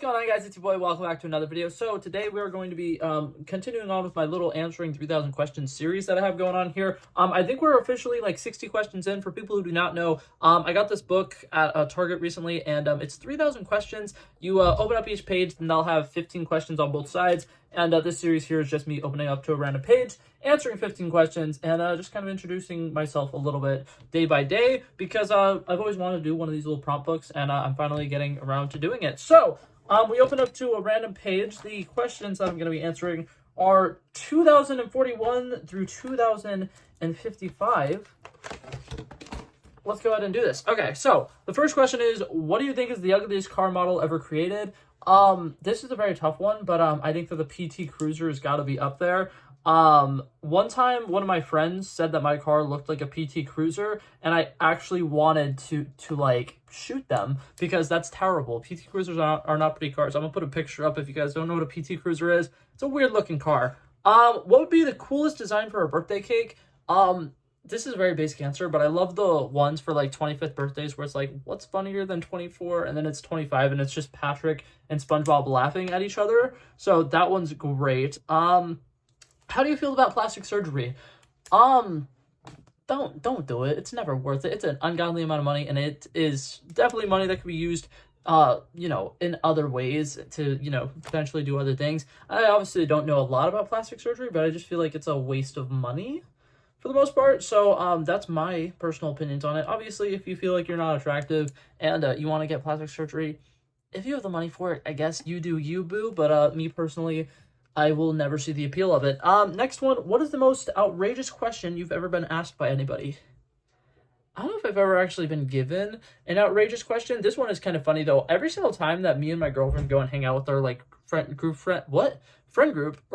going on, guys? It's your boy. Welcome back to another video. So today we're going to be continuing on with my little answering 3,000 questions series that I have going on here. I think we're officially like 60 questions in. For people who do not know, I got this book at Target recently, and it's 3,000 questions. You open up each page, and they'll have 15 questions on both sides. And this series here is just me opening up to a random page, answering 15 questions, and just kind of introducing myself a little bit day by day, because I've always wanted to do one of these little prompt books, and I'm finally getting around to doing it. So we open up to a random page. The questions that I'm going to be answering are 2041 through 2055. Let's go ahead and do this. Okay, so the first question is, what do you think is the ugliest car model ever created? This is a very tough one, but I think that the PT Cruiser has got to be up there. One time, one of my friends said that my car looked like a PT Cruiser, and I actually wanted to like shoot them, because that's terrible. PT Cruisers are not pretty cars. I'm gonna put a picture up if you guys don't know what a PT Cruiser is. It's a weird looking car. What would be the coolest design for a birthday cake? This is a very basic answer, but I love the ones for like 25th birthdays where it's like, what's funnier than 24? And then it's 25 and it's just Patrick and SpongeBob laughing at each other. So that one's great. How do you feel about plastic surgery? Don't do it. It's never worth it. It's an ungodly amount of money, and it is definitely money that could be used in other ways to, potentially do other things. I obviously don't know a lot about plastic surgery, but I just feel like it's a waste of money for the most part. So that's my personal opinions on it. Obviously, if you feel like you're not attractive and you want to get plastic surgery, if you have the money for it, I guess you do you, boo. But me personally, I will never see the appeal of it. Next one, what is the most outrageous question you've ever been asked by anybody? I don't know if I've ever actually been given an outrageous question. This one is kind of funny, though. Every single time that me and my girlfriend go and hang out with our, like, friend group or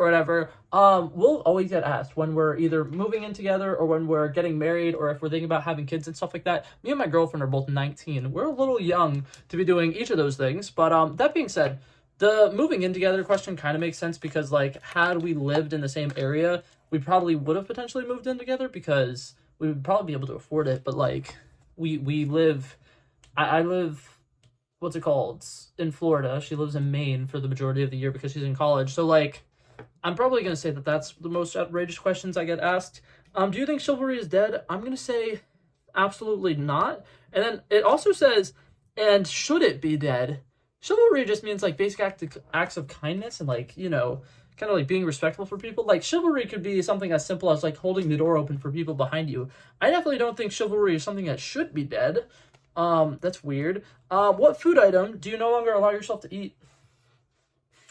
whatever, we'll always get asked when we're either moving in together or when we're getting married or if we're thinking about having kids and stuff like that. Me and my girlfriend are both 19. We're a little young to be doing each of those things. But that being said, the moving in together question kind of makes sense, because, like, had we lived in the same area, we probably would have potentially moved in together, because we would probably be able to afford it. But, like, I live, what's it called, in Florida. She lives in Maine for the majority of the year because she's in college. So, like, I'm probably going to say that that's the most outrageous questions I get asked. Do you think chivalry is dead? I'm going to say absolutely not. And then it also says, and should it be dead? Chivalry just means, like, basic acts of kindness and, like, kind of like being respectful for people. Like, chivalry could be something as simple as, like, holding the door open for people behind you. I definitely don't think chivalry is something that should be dead. That's weird. What food item do you no longer allow yourself to eat?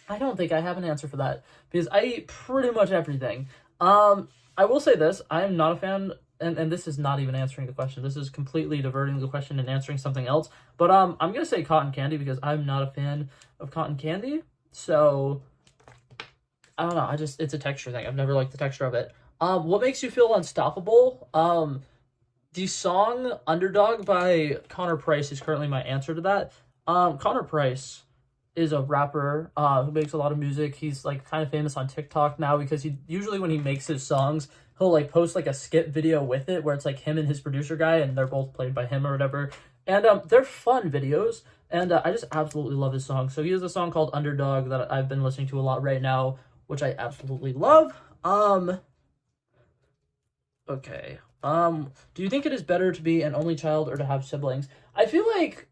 I don't think I have an answer for that, because I eat pretty much everything. I will say this, I am not a fan, and this is not even answering the question. This is completely diverting the question and answering something else. But I'm going to say cotton candy, because I'm not a fan of cotton candy. So I don't know. It's a texture thing. I've never liked the texture of it. What makes you feel unstoppable? The song Underdog by Connor Price is currently my answer to that. Connor Price is a rapper who makes a lot of music. He's, like, kind of famous on TikTok now, because he usually, when he makes his songs, he'll, like, post, like, a skit video with it where it's, like, him and his producer guy, and they're both played by him or whatever. And they're fun videos, and I just absolutely love his song. So he has a song called Underdog that I've been listening to a lot right now, which I absolutely love. Okay. Do you think it is better to be an only child or to have siblings? I feel like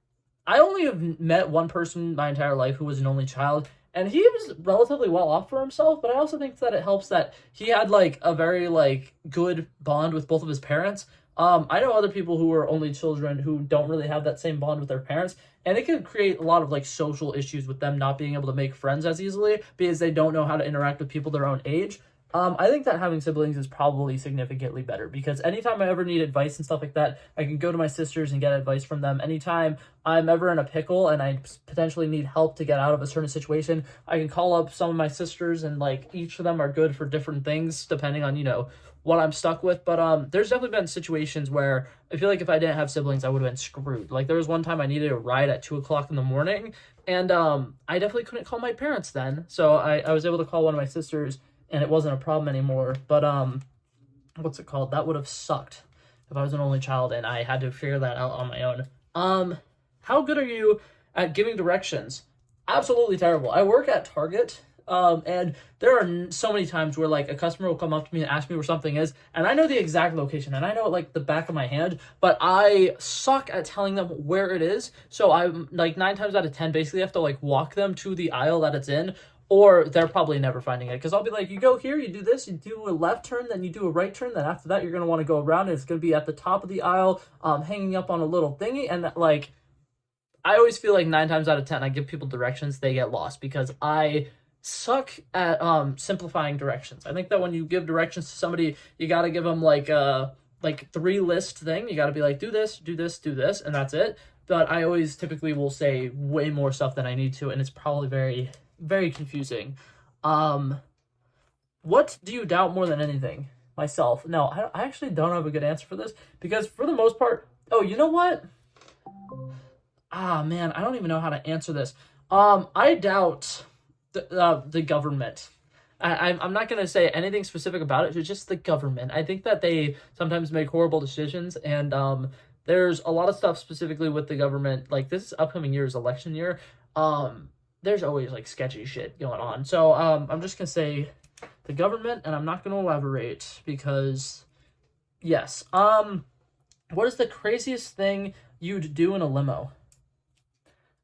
I only have met one person my entire life who was an only child, and he was relatively well off for himself, but I also think that it helps that he had, like, a very, like, good bond with both of his parents. I know other people who are only children who don't really have that same bond with their parents, and it can create a lot of, like, social issues with them not being able to make friends as easily because they don't know how to interact with people their own age. I think that having siblings is probably significantly better, because anytime I ever need advice and stuff like that, I can go to my sisters and get advice from them. Anytime I'm ever in a pickle and I potentially need help to get out of a certain situation, I can call up some of my sisters, and, like, each of them are good for different things depending on, what I'm stuck with. But there's definitely been situations where I feel like if I didn't have siblings, I would have been screwed. Like, there was one time I needed a ride at 2 o'clock in the morning, and I definitely couldn't call my parents then. So I was able to call one of my sisters, and it wasn't a problem anymore. But what's it called? That would have sucked if I was an only child and I had to figure that out on my own. How good are you at giving directions? absolutely terrible. I work at Target, and there are so many times where like a customer will come up to me and ask me where something is, and I know the exact location and I know it like the back of my hand, but I suck at telling them where it is. So I'm like 9 times out of 10 basically have to like walk them to the aisle that it's in. Or they're probably never finding it because I'll be like, you go here, you do this, you do a left turn, then you do a right turn, then after that you're gonna want to go around, and it's gonna be at the top of the aisle, hanging up on a little thingy, and like I always feel like 9 times out of 10 I give people directions, they get lost because I suck at simplifying directions. I think that when you give directions to somebody, you got to give them like 3 list thing. You got to be like, do this, do this, do this, and that's it. But I always typically will say way more stuff than I need to, and it's probably very, very confusing. What do you doubt more than anything? Myself. No, I actually don't have a good answer for this because for the most part, oh, you know what? Ah, man, I don't even know how to answer this. I doubt the government. I'm not going to say anything specific about it. It's just the government. I think that they sometimes make horrible decisions, and there's a lot of stuff specifically with the government. Like this upcoming year is election year. There's always like sketchy shit going on. So I'm just going to say the government, and I'm not going to elaborate because yes. What is the craziest thing you'd do in a limo?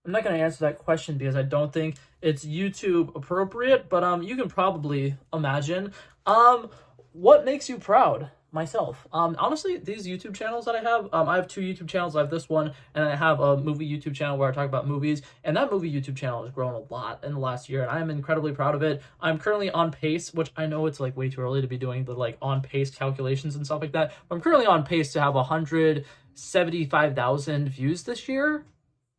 I'm not going to answer that question because I don't think it's YouTube appropriate, but you can probably imagine. What makes you proud? Myself. Honestly, these YouTube channels that I have 2 YouTube channels. I have this one, and I have a movie YouTube channel where I talk about movies, and that movie YouTube channel has grown a lot in the last year, and I am incredibly proud of it. I'm currently on pace, which I know it's like way too early to be doing the like on pace calculations and stuff like that, but I'm currently on pace to have 175,000 views this year.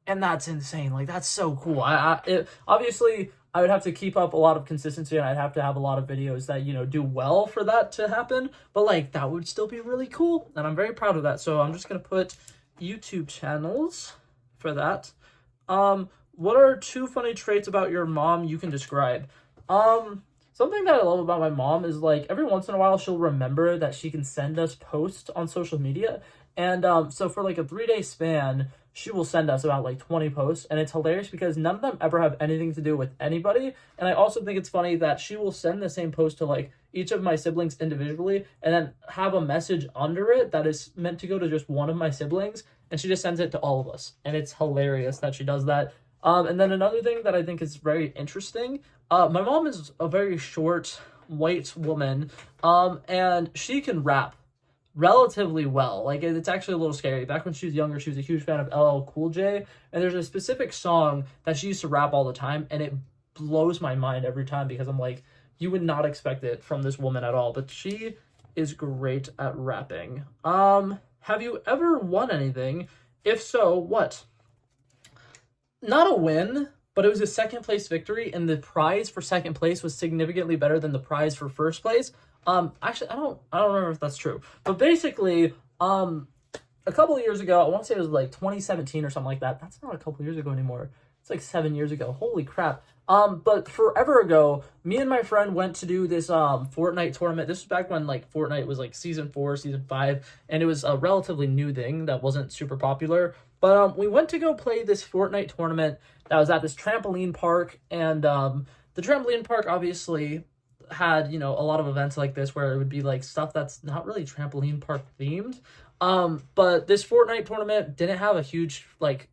And that's insane. Like, that's so cool. Obviously, I would have to keep up a lot of consistency, and I'd have to have a lot of videos that, you know, do well for that to happen. But, like, that would still be really cool, and I'm very proud of that. So I'm just going to put YouTube channels for that. What are 2 funny traits about your mom you can describe? Something that I love about my mom is, like, every once in a while, she'll remember that she can send us posts on social media. And so for, like, a 3-day span, she will send us about like 20 posts, and it's hilarious because none of them ever have anything to do with anybody. And I also think it's funny that she will send the same post to like each of my siblings individually and then have a message under it that is meant to go to just one of my siblings, and she just sends it to all of us. And it's hilarious that she does that. And then another thing that I think is very interesting, my mom is a very short white woman, and she can rap relatively well. Like, it's actually a little scary. Back when she was younger, she was a huge fan of LL Cool J, and there's a specific song that she used to rap all the time, and it blows my mind every time because I'm like, you would not expect it from this woman at all, but she is great at rapping. Have you ever won anything? If so, what? Not a win, but it was a 2nd place victory, and the prize for 2nd place was significantly better than the prize for 1st place. Actually, I don't remember if that's true, but basically, a couple of years ago, I want to say it was like 2017 or something like that. That's not a couple of years ago anymore. It's like 7 years ago. Holy crap. But forever ago, me and my friend went to do this, Fortnite tournament. This was back when like Fortnite was like season 4, season 5, and it was a relatively new thing that wasn't super popular. But, we went to go play this Fortnite tournament that was at this trampoline park, and, the trampoline park obviously had, you know, a lot of events like this where it would be like stuff that's not really trampoline park themed. But this Fortnite tournament didn't have a huge, like,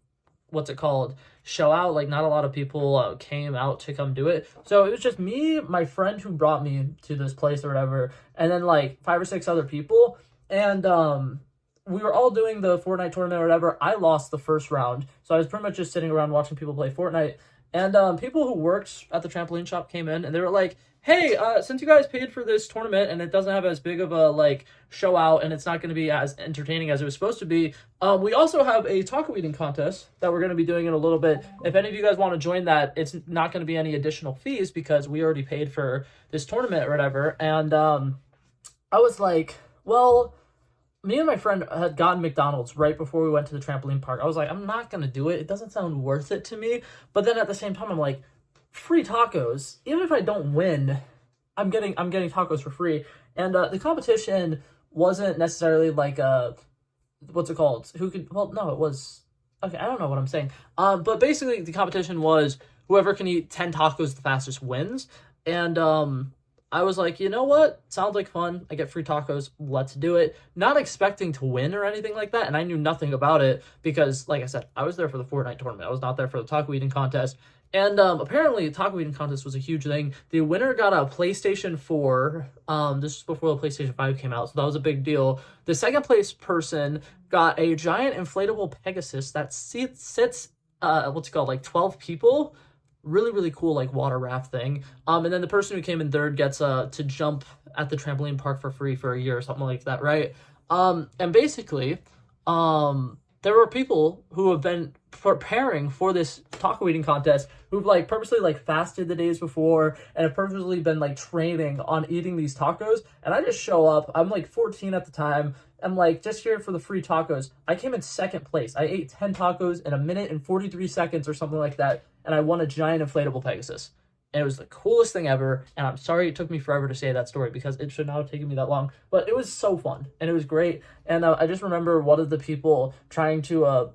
what's it called, show out. Like, not a lot of people came out to come do it. So it was just me, my friend who brought me to this place or whatever, and then like 5 or 6 other people. And we were all doing the Fortnite tournament or whatever. I lost the 1st round, so I was pretty much just sitting around watching people play Fortnite. And people who worked at the trampoline shop came in, and they were like, hey, since you guys paid for this tournament and it doesn't have as big of a like show out and it's not going to be as entertaining as it was supposed to be, we also have a taco eating contest that we're going to be doing in a little bit. If any of you guys want to join that, it's not going to be any additional fees because we already paid for this tournament or whatever. And I was like, well, me and my friend had gotten McDonald's right before we went to the trampoline park. I was like, I'm not going to do it. It doesn't sound worth it to me. But then at the same time, I'm like, free tacos. Even if I don't win, I'm getting tacos for free. And the competition wasn't necessarily like what's it called? Who could? Well, no, it was. Okay, I don't know what I'm saying. But basically, the competition was whoever can eat 10 tacos the fastest wins. And I was like, you know what? Sounds like fun. I get free tacos. Let's do it. Not expecting to win or anything like that. And I knew nothing about it because, like I said, I was there for the Fortnite tournament. I was not there for the taco eating contest. And apparently, the taco eating contest was a huge thing. The winner got a PlayStation 4. This was before the PlayStation 5 came out, so that was a big deal. The second place person got a giant inflatable Pegasus that sits what's it called, like 12 people. Really, really cool, like, water raft thing. And then the person who came in third gets to jump at the trampoline park for free for a year or something like that, right? And basically, there were people who have been preparing for this taco eating contest who've like purposely like fasted the days before and have purposely been like training on eating these tacos. And I just show up. I'm like 14 at the time. I'm like just here for the free tacos. I came in second place. I ate 10 tacos in a minute and 43 seconds or something like that. And I won a giant inflatable Pegasus. And it was the coolest thing ever. And I'm sorry it took me forever to say that story because it should not have taken me that long. But it was so fun. And it was great. And I just remember one of the people trying to,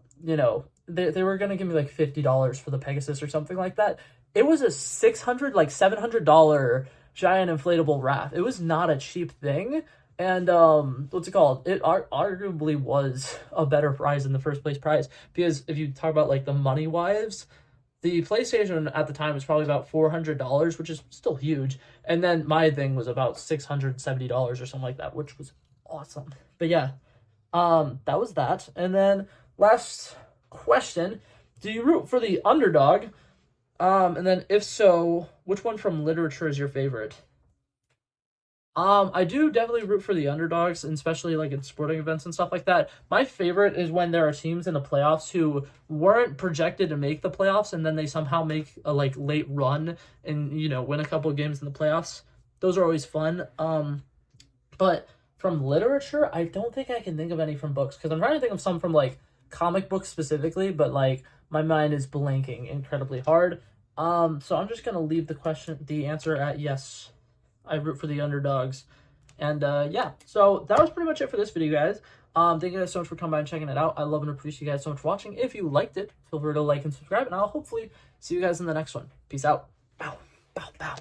they were going to give me like $50 for the Pegasus or something like that. It was a $700 giant inflatable raft. It was not a cheap thing. And what's it called? It arguably was a better prize than the first place prize. Because if you talk about like the money wise, the PlayStation at the time was probably about $400, which is still huge. And then my thing was about $670 or something like that, which was awesome. But yeah, that was that. And then last question, do you root for the underdog? And then if so, which one from literature is your favorite? I do definitely root for the underdogs, and especially like in sporting events and stuff like that. My favorite is when there are teams in the playoffs who weren't projected to make the playoffs, and then they somehow make a like late run and win a couple of games in the playoffs. Those are always fun. But from literature, I don't think I can think of any from books because I'm trying to think of some from like comic books specifically, but like my mind is blanking incredibly hard. So I'm just gonna leave the answer at yes. I root for the underdogs. And yeah, so that was pretty much it for this video, guys. Thank you guys so much for coming by and checking it out. I love and appreciate you guys so much for watching. If you liked it, feel free to like and subscribe, and I'll hopefully see you guys in the next one. Peace out. Bow, bow, bow.